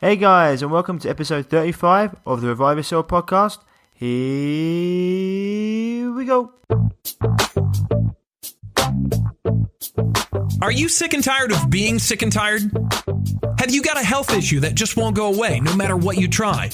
Hey guys, and welcome to episode 35 of the Revive Yourself podcast. Here we go. Are you sick and tired of being sick and tired? Have you got a health issue that just won't go away no matter what you try?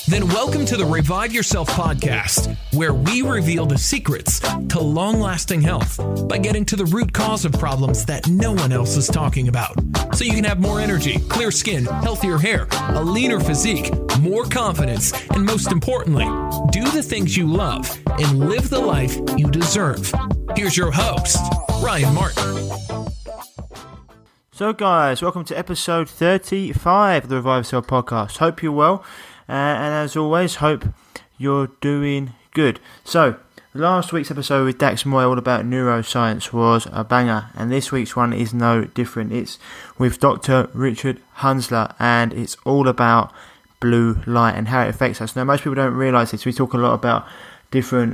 Then welcome to the Revive Yourself podcast, where we reveal the secrets to long-lasting health by getting to the root cause of problems that no one else is talking about. So you can have more energy, clear skin, healthier hair, a leaner physique, more confidence, and most importantly, do the things you love and live the life you deserve. Here's your host, Ryan Martin. So guys, welcome to episode 35 of the Revive Yourself podcast. Hope you're well. And as always, hope you're doing good. So, last week's episode with Dax Moy all about neuroscience was a banger, and this week's one is no different. It's with Dr. Richard Hansler, and it's all about blue light and how it affects us. Now, most people don't realise this. We talk a lot about different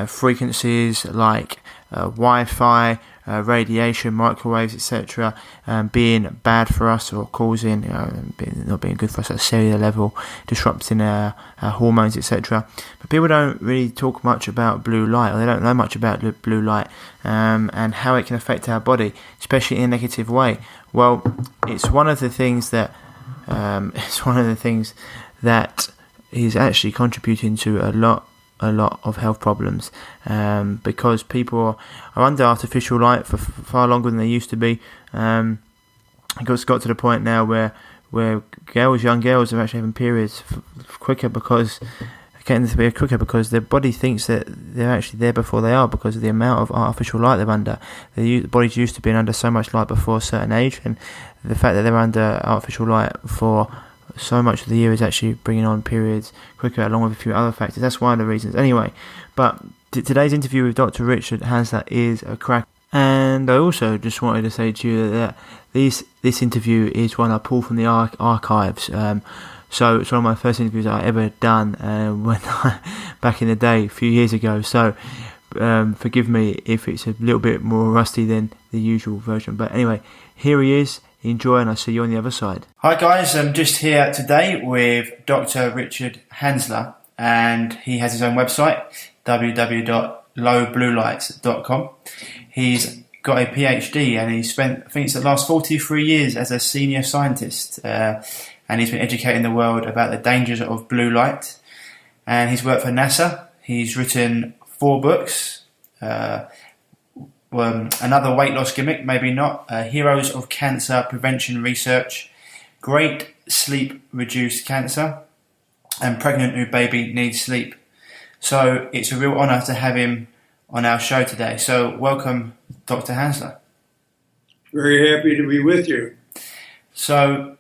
frequencies like Wi-Fi, radiation, microwaves, etc., being bad for us or causing, not being good for us at a cellular level, disrupting our hormones, etc. But people don't really talk much about blue light, or they don't know much about blue light and how it can affect our body, especially in a negative way. Well, it's one of the things that is actually contributing to a lot of health problems, because people are under artificial light for far longer than they used to be. It's got to the point now where young girls are actually having periods quicker because their body thinks that they're actually there before they are, because of the amount of artificial light they're under. The body's used to being under so much light before a certain age, and the fact that they're under artificial light for so much of the year is actually bringing on periods quicker, along with a few other factors. That's one of the reasons. Anyway, but today's interview with Dr. Richard Hansler is a crack. And I also just wanted to say to you that this interview is one I pulled from the archives. So it's one of my first interviews I ever done back in the day, a few years ago. So forgive me if it's a little bit more rusty than the usual version. But anyway, here he is. Enjoy, and I'll see you on the other side. Hi guys, I'm just here today with Dr. Richard Hansler, and he has his own website, www.lowbluelights.com. He's got a PhD, and he spent, I think it's the last 43 years as a senior scientist, and he's been educating the world about the dangers of blue light. And he's worked for NASA. He's written 4 books. Another weight loss gimmick, maybe not. Heroes of Cancer Prevention Research, Great Sleep Reduced Cancer, and Pregnant New Baby Needs Sleep. So it's a real honour to have him on our show today. So welcome, Dr. Hansler. Very happy to be with you. So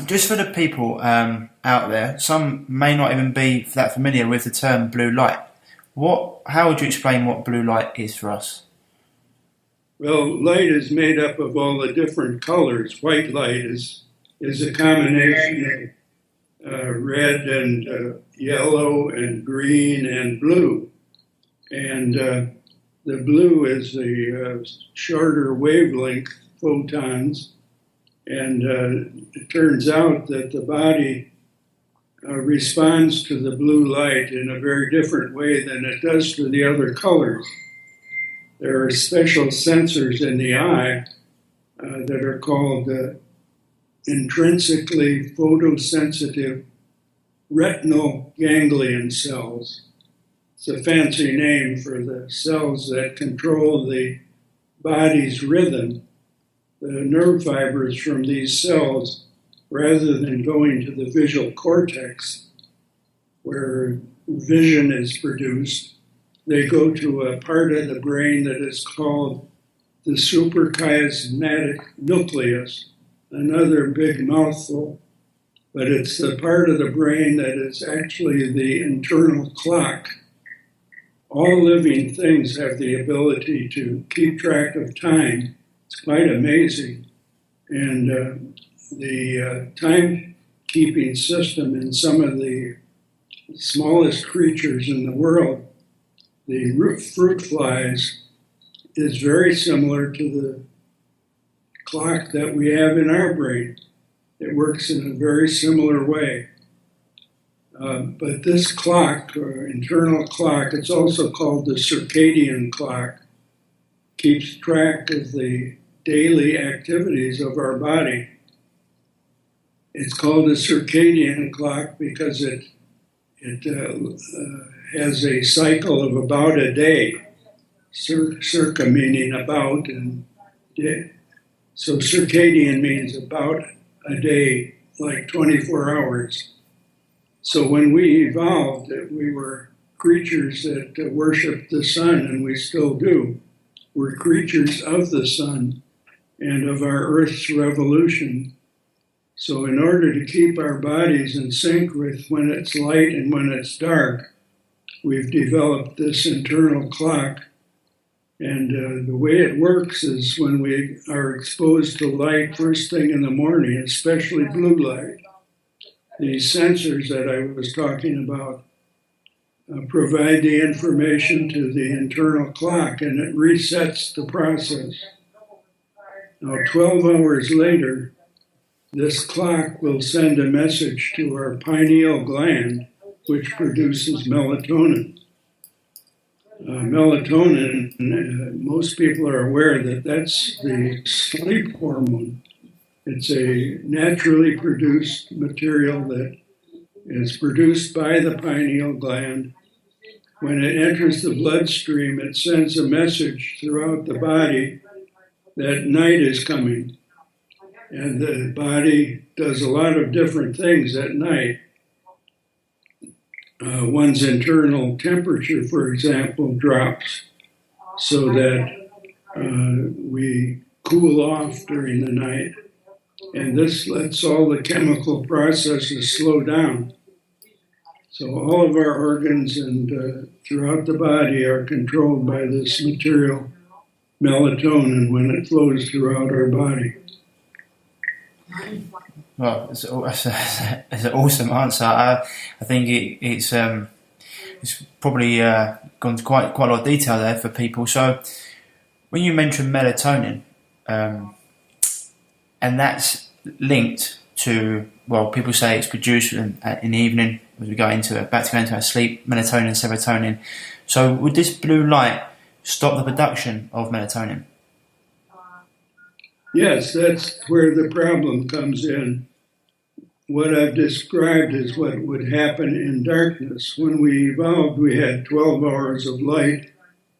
just for the people out there, some may not even be that familiar with the term blue light. How would you explain what blue light is for us? Well, light is made up of all the different colors. White light is a combination of red and yellow and green and blue. And the blue is the shorter wavelength photons. And it turns out that the body responds to the blue light in a very different way than it does to the other colors. There are special sensors in the eye that are called intrinsically photosensitive retinal ganglion cells. It's a fancy name for the cells that control the body's rhythm. The nerve fibers from these cells, rather than going to the visual cortex, where vision is produced, they go to a part of the brain that is called the suprachiasmatic nucleus, another big mouthful, but it's the part of the brain that is actually the internal clock. All living things have the ability to keep track of time. It's quite amazing. And the timekeeping system in some of the smallest creatures in the world, the fruit flies, is very similar to the clock that we have in our brain. It works in a very similar way. But this clock, or internal clock, it's also called the circadian clock, keeps track of the daily activities of our body. It's called a circadian clock because it has a cycle of about a day. Circa meaning about, and day. So circadian means about a day, like 24 hours. So when we evolved, we were creatures that worshiped the sun, and we still do. We're creatures of the sun and of our Earth's revolution. So in order to keep our bodies in sync with when it's light and when it's dark, we've developed this internal clock. And the way it works is when we are exposed to light first thing in the morning, especially blue light, these sensors that I was talking about provide the information to the internal clock, and it resets the process. Now, 12 hours later, this clock will send a message to our pineal gland, which produces melatonin. Melatonin, most people are aware that that's the sleep hormone. It's a naturally produced material that is produced by the pineal gland. When it enters the bloodstream, it sends a message throughout the body that night is coming. And the body does a lot of different things at night. One's internal temperature, for example, drops so that we cool off during the night. And this lets all the chemical processes slow down. So all of our organs and throughout the body are controlled by this material, melatonin, when it flows throughout our body. Well, it's an awesome answer. I think it's probably gone to quite a lot of detail there for people. So when you mentioned melatonin, and that's linked to, well, people say it's produced in the evening as we go into our sleep, melatonin, serotonin. So would this blue light stop the production of melatonin? Yes, that's where the problem comes in. What I've described is what would happen in darkness. When we evolved, we had 12 hours of light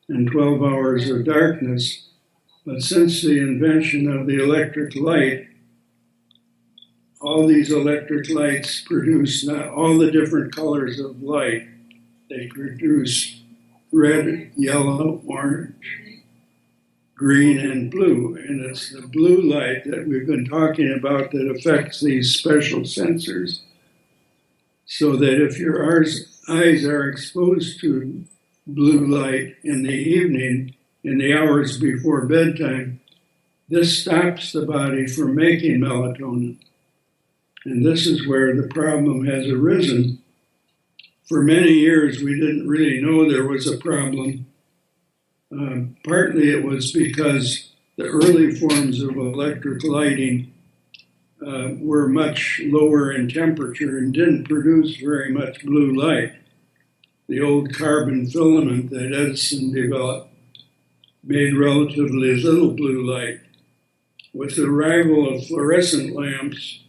and 12 hours of darkness. But since the invention of the electric light, all these electric lights produce not all the different colors of light. They produce red, yellow, orange, green, and blue. And it's the blue light that we've been talking about that affects these special sensors. So that if your eyes are exposed to blue light in the evening, in the hours before bedtime, this stops the body from making melatonin. And this is where the problem has arisen. For many years, we didn't really know there was a problem. Partly it was because the early forms of electric lighting were much lower in temperature and didn't produce very much blue light. The old carbon filament that Edison developed made relatively little blue light. With the arrival of fluorescent lamps,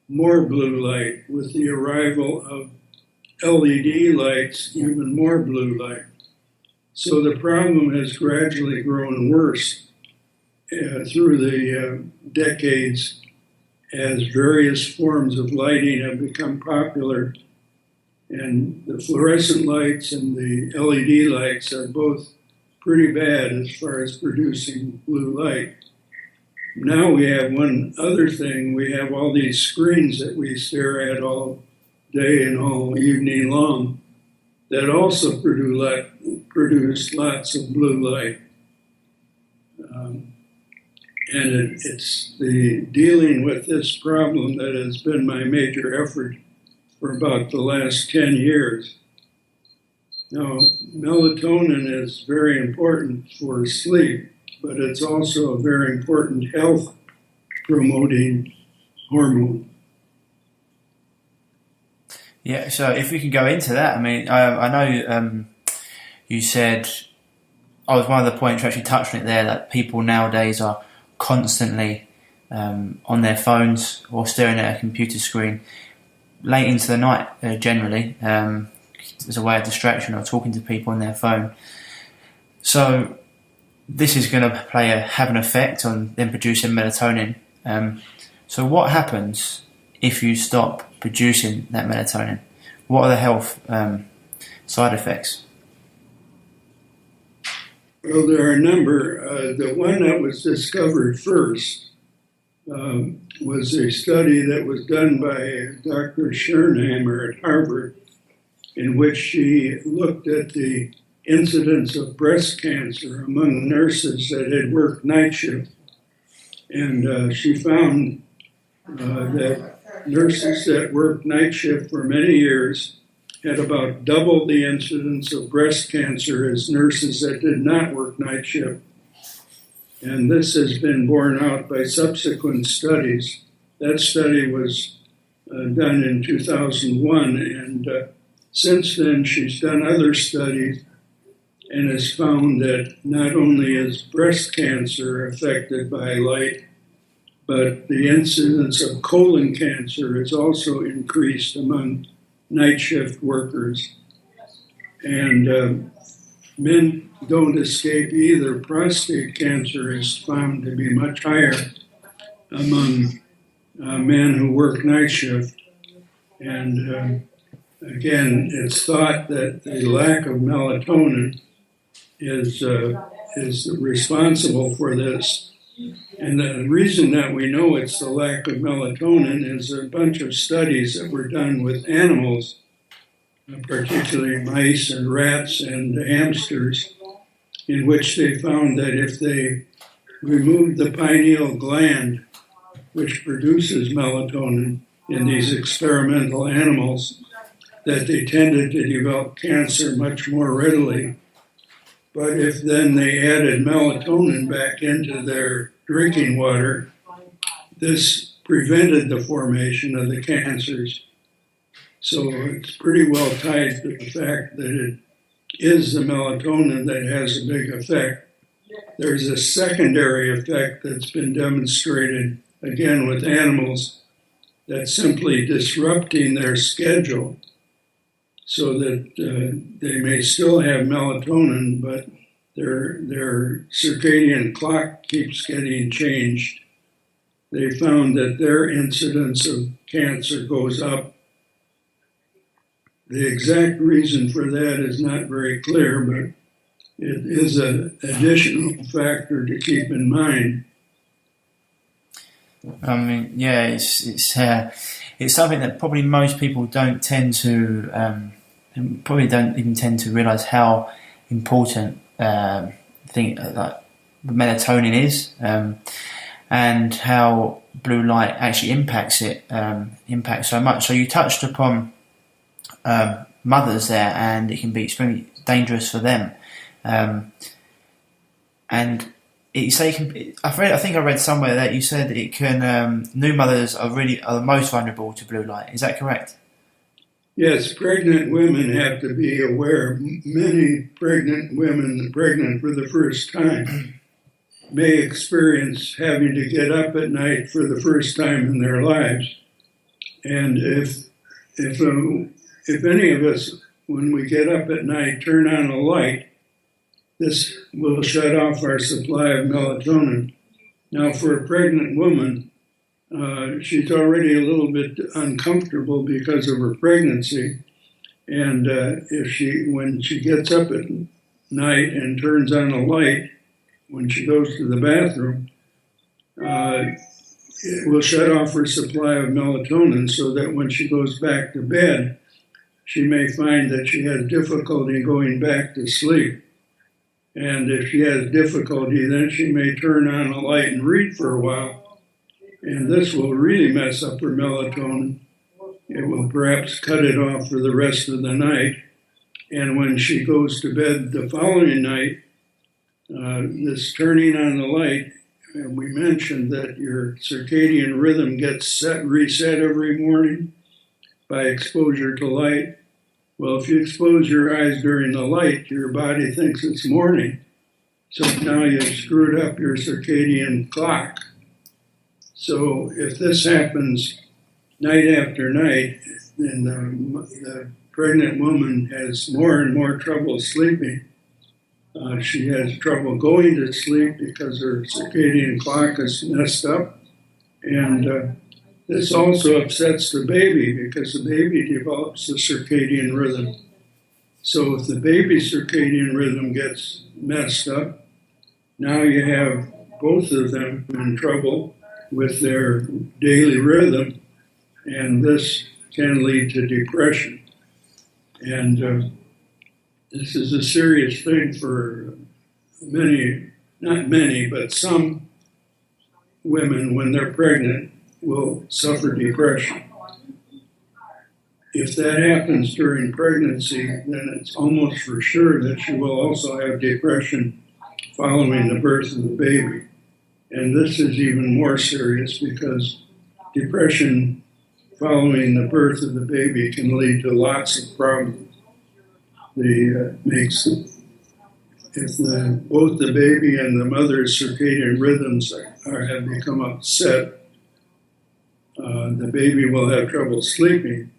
more blue light. With the arrival of LED lights, even more blue light. So the problem has gradually grown worse through the decades as various forms of lighting have become popular. And the fluorescent lights and the LED lights are both pretty bad as far as producing blue light. Now we have one other thing. We have all these screens that we stare at all day and all evening long that also produce lots of blue light. And it's the dealing with this problem that has been my major effort for about the last 10 years. Now, melatonin is very important for sleep, but it's also a very important health promoting hormone. Yeah, so if we can go into that, I mean, I know you said, one of the points you actually touched on it there, that people nowadays are constantly on their phones or staring at a computer screen late into the night, generally, as a way of distraction or talking to people on their phone. So this is going to have an effect on them producing melatonin. So what happens if you stop producing that melatonin? What are the health side effects? Well, there are a number. The one that was discovered first was a study that was done by Dr. Schernheimer at Harvard, in which she looked at the incidence of breast cancer among nurses that had worked night shift. And she found that nurses that worked night shift for many years had about double the incidence of breast cancer as nurses that did not work night shift. And this has been borne out by subsequent studies. That study was done in 2001, and since then she's done other studies and has found that not only is breast cancer affected by light, but the incidence of colon cancer has also increased among night shift workers. And men don't escape either. Prostate cancer is found to be much higher among men who work night shift. And again, it's thought that the lack of melatonin is responsible for this. And the reason that we know it's the lack of melatonin is a bunch of studies that were done with animals, particularly mice and rats and hamsters, in which they found that if they removed the pineal gland, which produces melatonin in these experimental animals, that they tended to develop cancer much more readily. But if then they added melatonin back into their drinking water, this prevented the formation of the cancers. So it's pretty well tied to the fact that it is the melatonin that has a big effect. There's a secondary effect that's been demonstrated, again with animals, that's simply disrupting their schedule so that they may still have melatonin, but their circadian clock keeps getting changed. They found that their incidence of cancer goes up. The exact reason for that is not very clear, but it is an additional factor to keep in mind. I mean, yeah, it's something that probably most people don't tend to, probably don't even tend to realise how important like melatonin is, and how blue light actually impacts so much. So you touched upon mothers there, and it can be extremely dangerous for them. And I think I read somewhere that you said that it can. New mothers are the most vulnerable to blue light. Is that correct? Yes, pregnant women have to be aware. Many pregnant women pregnant for the first time may experience having to get up at night for the first time in their lives. And if any of us, when we get up at night, turn on a light, this will shut off our supply of melatonin. Now, for a pregnant woman, she's already a little bit uncomfortable because of her pregnancy. And when she gets up at night and turns on a light, when she goes to the bathroom, it will shut off her supply of melatonin so that when she goes back to bed, she may find that she has difficulty going back to sleep. And if she has difficulty, then she may turn on a light and read for a while. And this will really mess up her melatonin. It will perhaps cut it off for the rest of the night. And when she goes to bed the following night, this turning on the light and we mentioned that your circadian rhythm gets reset every morning by exposure to light. Well, if you expose your eyes during the light, your body thinks it's morning. So now you've screwed up your circadian clock. So if this happens night after night, then the pregnant woman has more and more trouble sleeping. She has trouble going to sleep because her circadian clock is messed up. And this also upsets the baby because the baby develops a circadian rhythm. So if the baby's circadian rhythm gets messed up, now you have both of them in trouble with their daily rhythm, and this can lead to depression. And this is a serious thing for many, not many, but some women when they're pregnant will suffer depression. If that happens during pregnancy, then it's almost for sure that you will also have depression following the birth of the baby. And this is even more serious because depression following the birth of the baby can lead to lots of problems. If both the baby and the mother's circadian rhythms have become upset, the baby will have trouble sleeping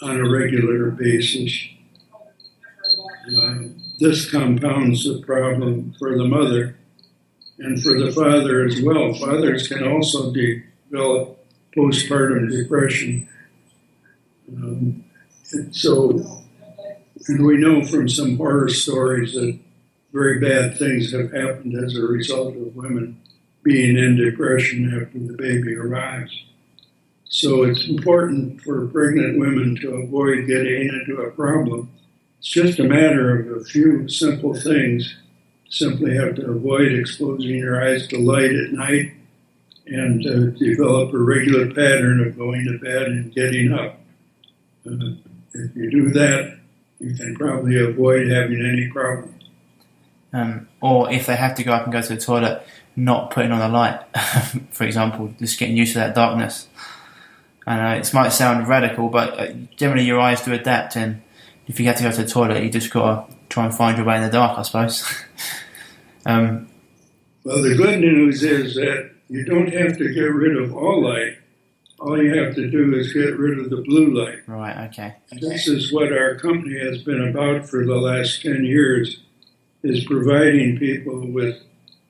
on a regular basis. This compounds the problem for the mother and for the father as well. Fathers can also develop postpartum depression. And we know from some horror stories that very bad things have happened as a result of women being in depression after the baby arrives. So it's important for pregnant women to avoid getting into a problem. It's just a matter of a few simple things. Simply have to avoid exposing your eyes to light at night and develop a regular pattern of going to bed and getting up. If you do that, you can probably avoid having any problem. Or if they have to go up and go to the toilet, not putting on a light, for example, just getting used to that darkness. I know it might sound radical, but generally your eyes do adapt, and if you have to go to the toilet, you just got to try and find your way in the dark, I suppose. Well, the good news is that you don't have to get rid of all light. All you have to do is get rid of the blue light. Right, okay. This is what our company has been about for the last 10 years, is providing people with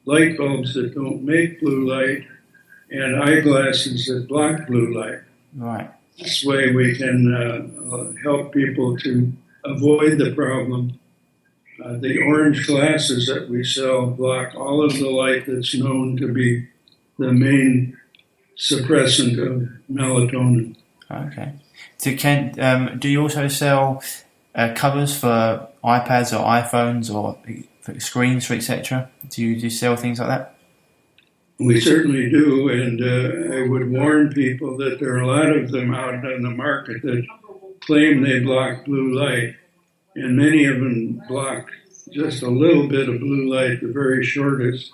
light bulbs that don't make blue light and eyeglasses that block blue light. Right. This way we can help people to avoid the problem. The orange glasses that we sell block all of the light that's known to be the main suppressant of melatonin. Okay. So do you also sell covers for iPads or iPhones or for screens, etc.? Do you sell things like that? We certainly do, and I would warn people that there are a lot of them out on the market that claim they block blue light, and many of them block just a little bit of blue light, the very shortest,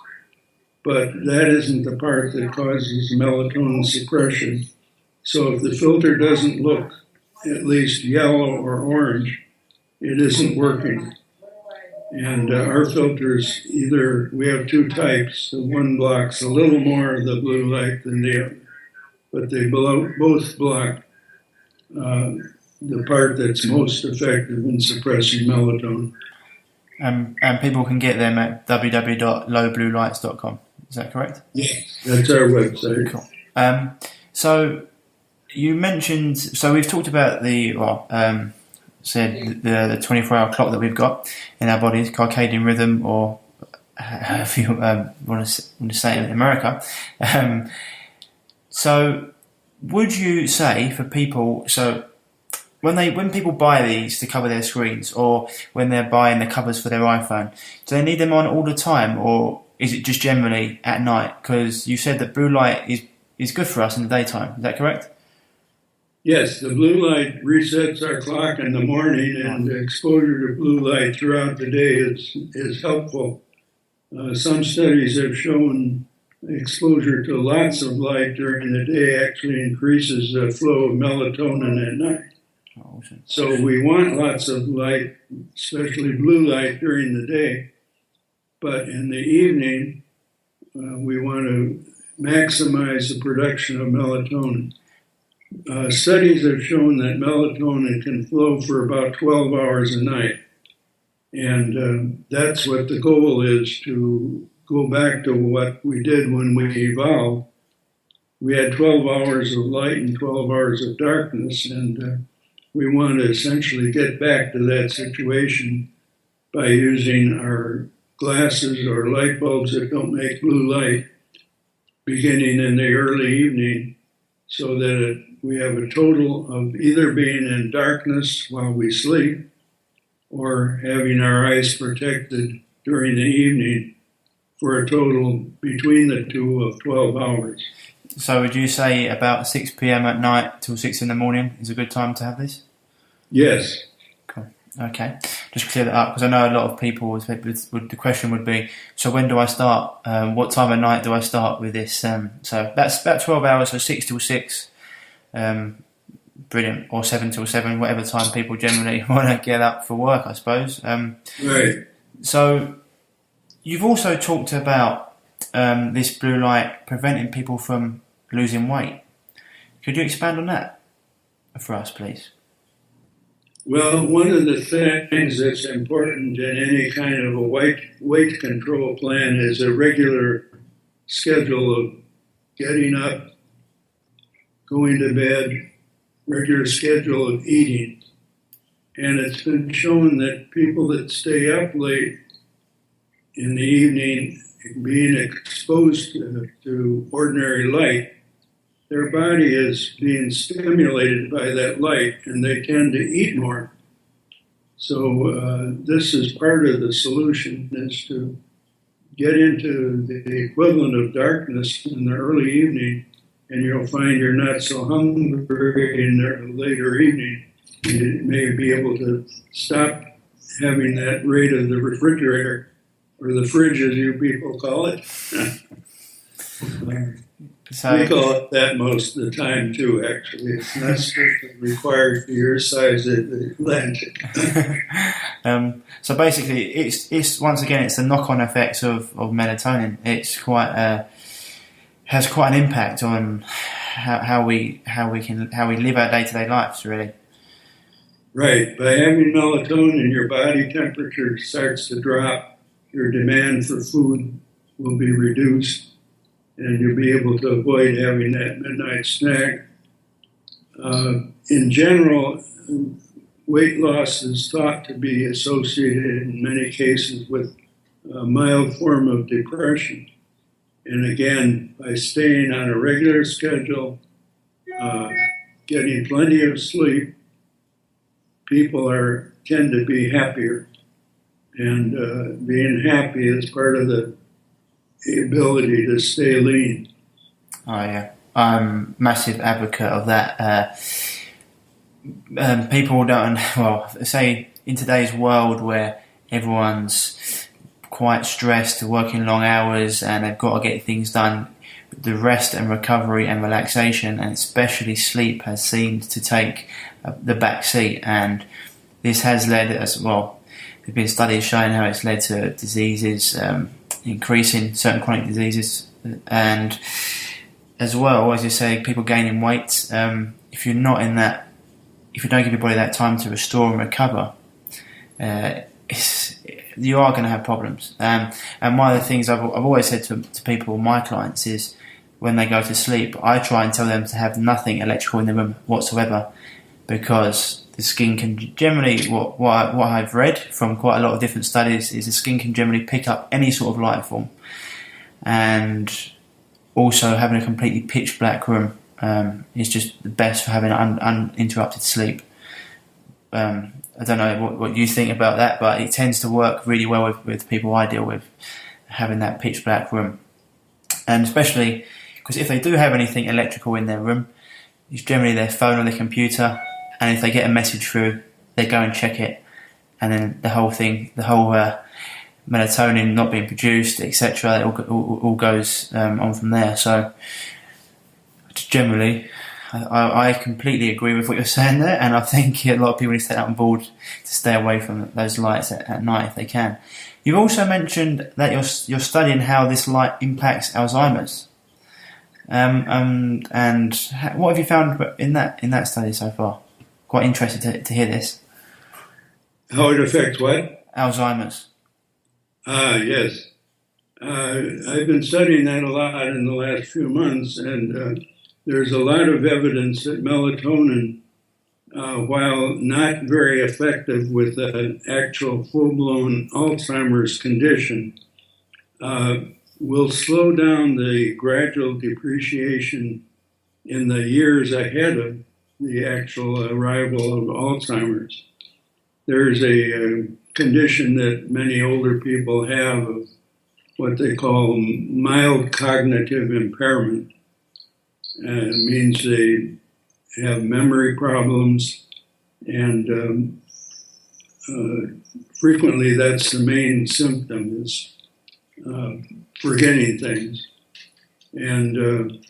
but that isn't the part that causes melatonin suppression. So if the filter doesn't look at least yellow or orange, it isn't working. And our filters, we have two types. The one blocks a little more of the blue light than the other, but they both block the part that's most effective in suppressing melatonin. And people can get them at www.lowbluelights.com. Is that correct? Yes, that's our website. Cool. So you mentioned, so we've talked about the 24-hour clock that we've got in our bodies, circadian rhythm, or if you want to say it in America. So would you say for people, so when people buy these to cover their screens, or when they're buying the covers for their iPhone, do they need them on all the time, or is it just generally at night? Because you said that blue light is good for us in the daytime. Is that correct? Yes, the blue light resets our clock in the morning, and the exposure to blue light throughout the day is helpful. Some studies have shown exposure to lots of light during the day actually increases the flow of melatonin at night. Awesome. So we want lots of light, especially blue light during the day. But in the evening, we want to maximize the production of melatonin. Studies have shown that melatonin can flow for about 12 hours a night. And that's what the goal is, to go back to what we did when we evolved. We had 12 hours of light and 12 hours of darkness, and we want to essentially get back to that situation by using our glasses or light bulbs that don't make blue light beginning in the early evening, so that we have a total of either being in darkness while we sleep or having our eyes protected during the evening for a total between the two of 12 hours. So would you say about 6 p.m. at night till 6 in the morning is a good time to have this? Yes. Cool. Okay. Just clear that up, because I know a lot of people, the question would be, so when do I start? What time of night do I start with this? So that's about 12 hours, so 6 till 6. Brilliant. Or 7 till 7, whatever time people generally want to get up for work, I suppose. Right. So you've also talked about this blue light preventing people from losing weight. Could you expand on that for us, please? Well, one of the things that's important in any kind of a weight control plan is a regular schedule of getting up, going to bed, regular schedule of eating. And it's been shown that people that stay up late in the evening, being exposed to ordinary light, their body is being stimulated by that light, and they tend to eat more. So this is part of the solution, is to get into the equivalent of darkness in the early evening, and you'll find you're not so hungry in the later evening. You may be able to stop having that rate of the refrigerator, or the fridge as you people call it. So, we call it that most of the time too, actually. It's not strictly required for your size of the Atlantic. So basically, it's once again, it's the knock-on effects of melatonin. It's has quite an impact on how we live our day-to-day lives, really. Right. By having melatonin, your body temperature starts to drop. Your demand for food will be reduced, and you'll be able to avoid having that midnight snack. In general, weight loss is thought to be associated in many cases with a mild form of depression. And again, by staying on a regular schedule, getting plenty of sleep, people tend to be happier. And being happy is part of the ability to stay lean. Oh yeah, I'm a massive advocate of that. People don't, say in today's world where everyone's quite stressed, working long hours, and they've got to get things done, the rest and recovery and relaxation, and especially sleep, has seemed to take the back seat. And this has led, as well, there's been studies showing how it's led to diseases, increasing certain chronic diseases, and as well, as you say, people gaining weight. If you're not in that, if you don't give your body that time to restore and recover, you are going to have problems. And one of the things I've always said to people, my clients, is when they go to sleep, I try and tell them to have nothing electrical in the room whatsoever, because the skin can generally, what I've read from quite a lot of different studies, is the skin can generally pick up any sort of light form. And also having a completely pitch black room is just the best for having uninterrupted sleep. I don't know what you think about that, but it tends to work really well with people I deal with, having that pitch black room. And especially because if they do have anything electrical in their room, it's generally their phone or their computer, and if they get a message through, they go and check it, and then the whole melatonin not being produced, etc. It all goes on from there. So generally, I completely agree with what you're saying there, and I think a lot of people need to take that on board to stay away from those lights at night if they can. You've also mentioned that you're studying how this light impacts Alzheimer's, and what have you found in that study so far? Quite interested to hear this. How it affects what? Alzheimer's. Yes. I've been studying that a lot in the last few months, and there's a lot of evidence that melatonin, while not very effective with an actual full-blown Alzheimer's condition, will slow down the gradual depreciation in the years ahead of the actual arrival of Alzheimer's. There's a condition that many older people have of what they call mild cognitive impairment. It means they have memory problems, and frequently that's the main symptom, is forgetting things. And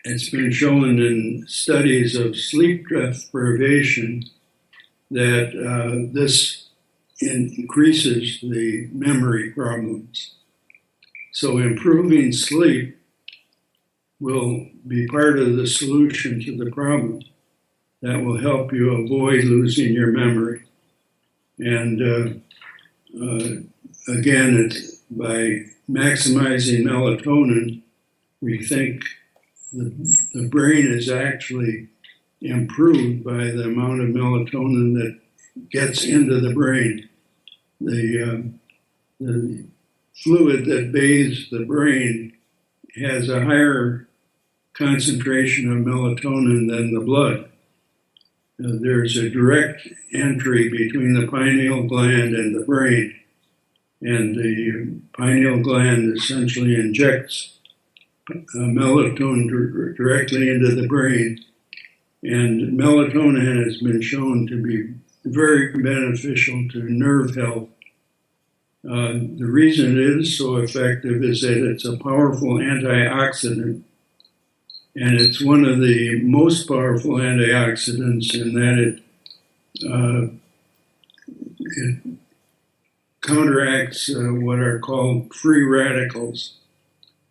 it's been shown in studies of sleep deprivation that this increases the memory problems. So improving sleep will be part of the solution to the problem. That will help you avoid losing your memory. And again, it's by maximizing melatonin, we think the brain is actually improved by the amount of melatonin that gets into the brain. The fluid that bathes the brain has a higher concentration of melatonin than the blood. There's a direct entry between the pineal gland and the brain, and the pineal gland essentially injects melatonin directly into the brain, and melatonin has been shown to be very beneficial to nerve health. The reason it is so effective is that it's a powerful antioxidant, and it's one of the most powerful antioxidants in that it counteracts what are called free radicals.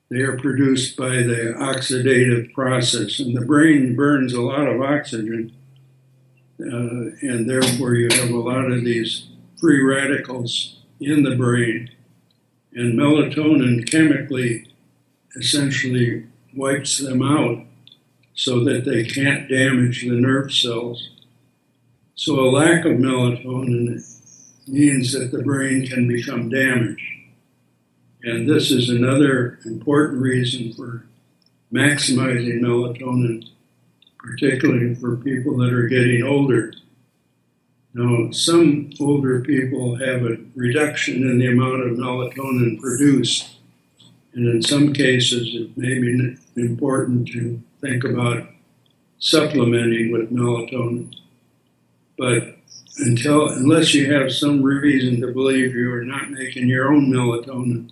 They are produced by the oxidative process, and the brain burns a lot of oxygen, and therefore you have a lot of these free radicals in the brain. And melatonin chemically essentially wipes them out so that they can't damage the nerve cells. So a lack of melatonin means that the brain can become damaged. And this is another important reason for maximizing melatonin, particularly for people that are getting older. Now, some older people have a reduction in the amount of melatonin produced, and in some cases it may be important to think about supplementing with melatonin. But unless you have some reason to believe you are not making your own melatonin,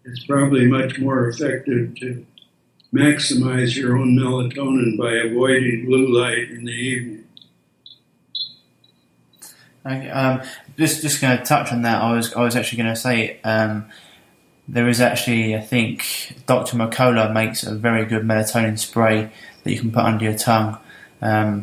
it's probably much more effective to maximize your own melatonin by avoiding blue light in the evening. Okay, just going to touch on that. I was actually going to say there is actually, I think Dr. Mercola makes a very good melatonin spray that you can put under your tongue. A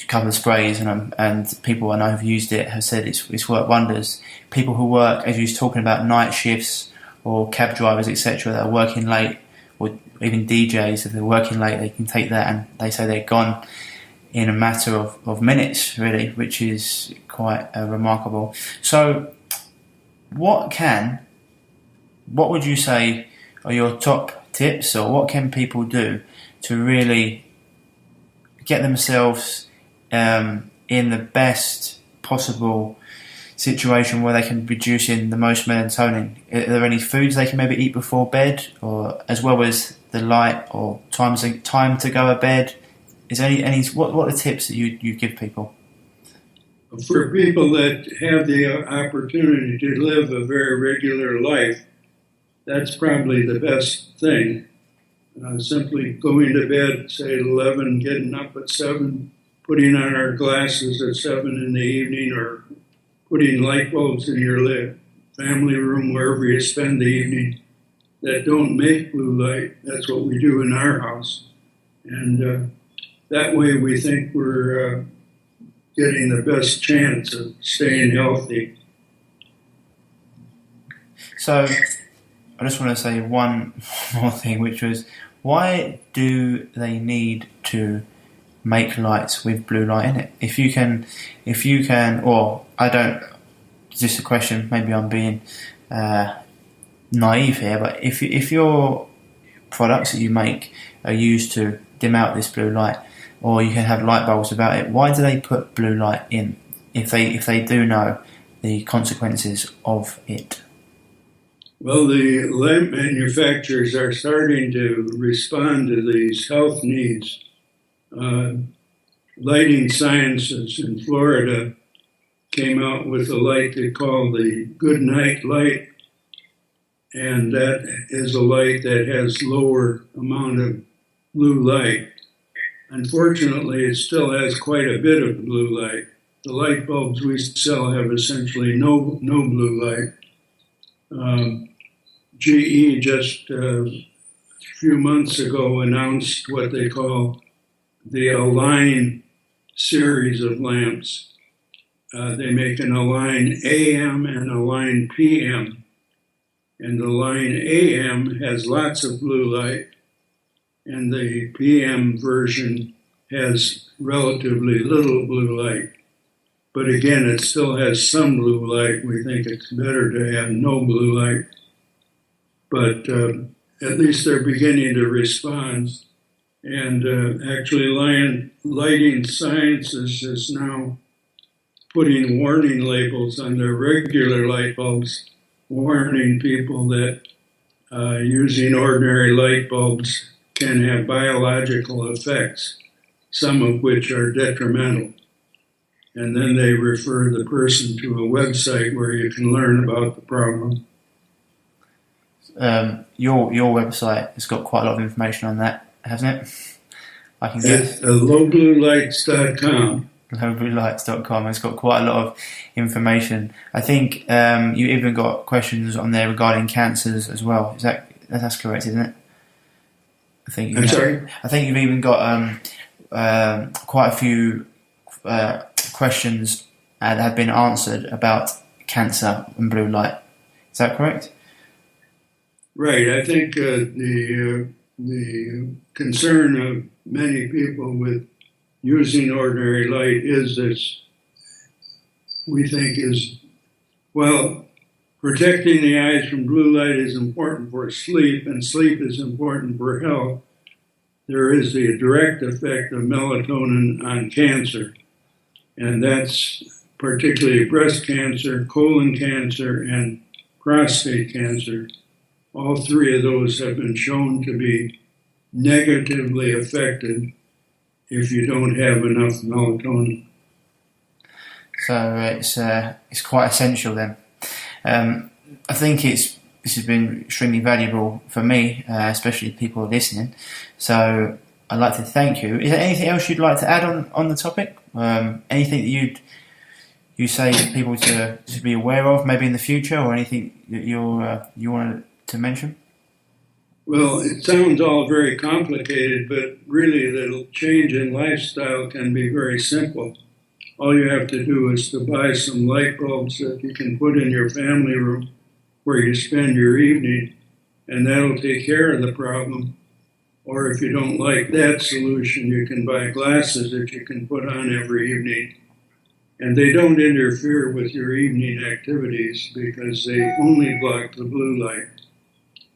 couple of sprays, and people I know who've used it have said it's worked wonders. People who work, as you was talking about, night shifts or cab drivers, etc., that are working late, or even DJs, if they're working late, they can take that and they say they're gone in a matter of minutes, really, which is quite remarkable. So what would you say are your top tips, or what can people do to really get themselves in the best possible situation where they can be producing the most melatonin? Are there any foods they can maybe eat before bed, or as well as the light, or time to go to bed? Is there any what are the tips that you give people? For people that have the opportunity to live a very regular life, that's probably the best thing. Simply going to bed, say at 11, getting up at 7, putting on our glasses at 7 in the evening, or putting light bulbs in your family room, wherever you spend the evening, that don't make blue light. That's what we do in our house. And that way we think we're getting the best chance of staying healthy. So I just want to say one more thing, which was, why do they need to make lights with blue light in it? If you can, or I don't, it's just a question, maybe I'm being naive here, but if your products that you make are used to dim out this blue light, or you can have light bulbs about it, why do they put blue light in if they do know the consequences of it? Well, the lamp manufacturers are starting to respond to these health needs. Lighting Sciences in Florida came out with a light they call the Good Night light, and that is a light that has lower amount of blue light. Unfortunately, it still has quite a bit of blue light. The light bulbs we sell have essentially no blue light. GE just a few months ago announced what they call the Align series of lamps. They make an Align AM and Align PM. And the Align AM has lots of blue light, and the PM version has relatively little blue light. But again, it still has some blue light. We think it's better to have no blue light. But at least they're beginning to respond. And actually, Lighting Sciences is now putting warning labels on their regular light bulbs, warning people that using ordinary light bulbs can have biological effects, some of which are detrimental. And then they refer the person to a website where you can learn about the problem. Your website has got quite a lot of information on that, hasn't it? I can guess. It's lowbluelights.com. Lowbluelights.com. It's got quite a lot of information. I think you even got questions on there regarding cancers as well. That's correct, isn't it? I'm sorry? I think you've even got quite a few questions that have been answered about cancer and blue light. Is that correct? Right. I think the concern of many people with using ordinary light is this, we think is, well, protecting the eyes from blue light is important for sleep, and sleep is important for health. There is the direct effect of melatonin on cancer, and that's particularly breast cancer, colon cancer, and prostate cancer. All three of those have been shown to be negatively affected if you don't have enough melatonin. So it's quite essential then. I think this has been extremely valuable for me, especially people listening. So I'd like to thank you. Is there anything else you'd like to add on the topic? Anything that you say to people to be aware of, maybe in the future, or anything that you want to mention? Well, it sounds all very complicated, but really the change in lifestyle can be very simple. All you have to do is to buy some light bulbs that you can put in your family room where you spend your evening, and that'll take care of the problem. Or if you don't like that solution, you can buy glasses that you can put on every evening. And they don't interfere with your evening activities because they only block the blue light.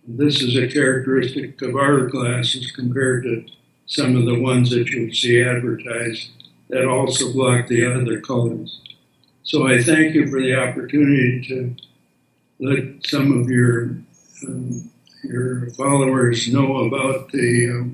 This is a characteristic of our glasses compared to some of the ones that you'll see advertised that also block the other colors. So I thank you for the opportunity to let some of your followers know about the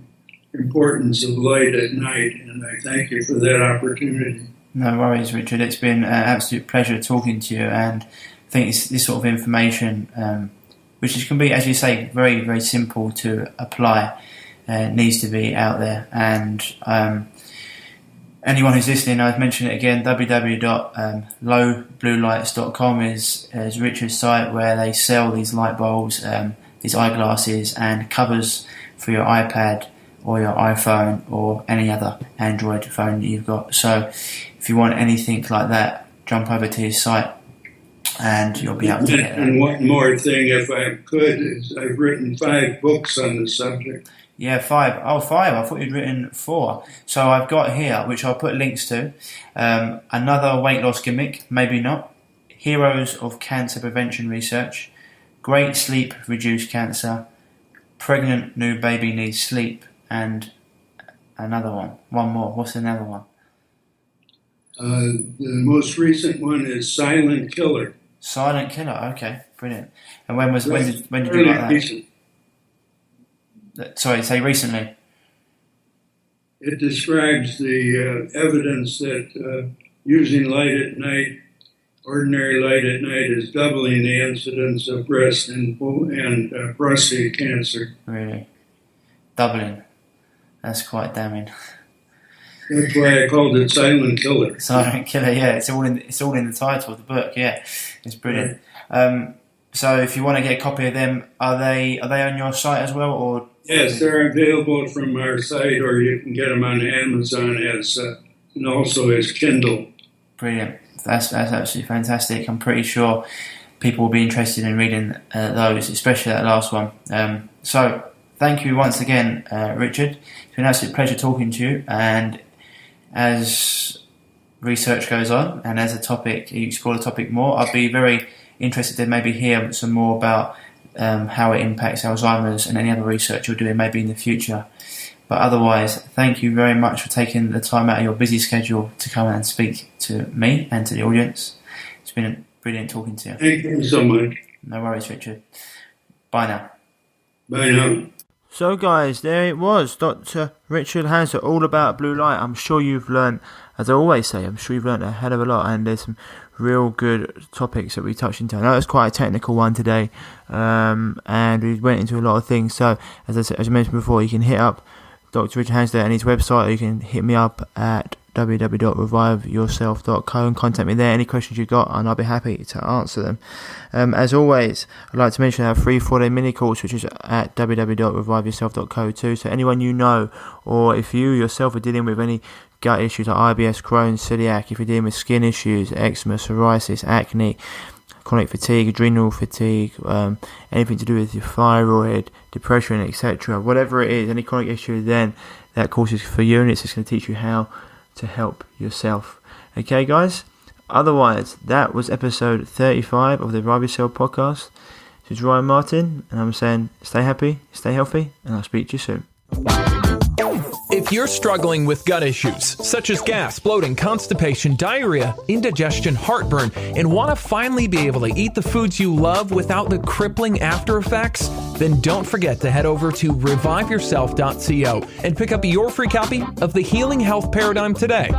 importance of light at night, and I thank you for that opportunity. No worries, Richard. It's been an absolute pleasure talking to you, and I think it's this sort of information, which can be, as you say, very, very simple to apply, needs to be out there. And anyone who's listening, I've mentioned it again, www.lowbluelights.com is Richard's site, where they sell these light bulbs, these eyeglasses and covers for your iPad or your iPhone or any other Android phone that you've got. So if you want anything like that, jump over to his site and you'll be able to get that. And one more thing, if I could, is I've written 5 books on the subject. Yeah, 5. Oh, 5. I thought you'd written 4. So I've got here, which I'll put links to, another weight loss gimmick, maybe not, Heroes of Cancer Prevention Research, Great Sleep Reduce Cancer, Pregnant New Baby Needs Sleep, and another one more. What's another one? The most recent one is Silent Killer. Silent Killer. Okay, brilliant. And when did you write that? Recent. Sorry, say recently. It describes the evidence that using light at night, ordinary light at night, is doubling the incidence of breast and prostate cancer. Really? Doubling. That's quite damning. That's why I called it Silent Killer. Silent Killer, yeah. It's all in the title of the book. Yeah, it's brilliant. Right. So if you want to get a copy of them, are they on your site as well, or? Yes, they're available from our site, or you can get them on Amazon and also as Kindle. Brilliant. That's absolutely fantastic. I'm pretty sure people will be interested in reading those, especially that last one. So thank you once again, Richard. It's been an absolute pleasure talking to you. And as research goes on and as you explore the topic more, I'll be very interested to maybe hear some more about how it impacts Alzheimer's and any other research you're doing maybe in the future. But otherwise, thank you very much for taking the time out of your busy schedule to come and speak to me and to the audience. It's been brilliant talking to you. Thank you so much. No worries, Richard. Bye now. Bye now. So guys, there it was, Dr. Richard Hansler, all about blue light. I'm sure you've learned, as I always say, I'm sure you've learned a hell of a lot, and there's some real good topics that we touched into. I know it's quite a technical one today, and we went into a lot of things. So, as I mentioned before, you can hit up Dr. Richard Hansler and his website, or you can hit me up at www.reviveyourself.co and contact me there. Any questions you've got, and I'll be happy to answer them. As always, I'd like to mention our free 4-day mini course, which is at www.reviveyourself.co too. So anyone you know, or if you yourself are dealing with any gut issues like IBS, Crohn's, celiac, if you're dealing with skin issues, eczema, psoriasis, acne, chronic fatigue, adrenal fatigue, anything to do with your thyroid, depression, etc., whatever it is, any chronic issue, then that course is for you, and it's just going to teach you how to help yourself. Okay, guys? Otherwise, that was episode 35 of the Revive Yourself podcast. This is Ryan Martin, and I'm saying stay happy, stay healthy, and I'll speak to you soon. If you're struggling with gut issues, such as gas, bloating, constipation, diarrhea, indigestion, heartburn, and want to finally be able to eat the foods you love without the crippling after effects, then don't forget to head over to reviveyourself.co and pick up your free copy of The Healing Health Paradigm today.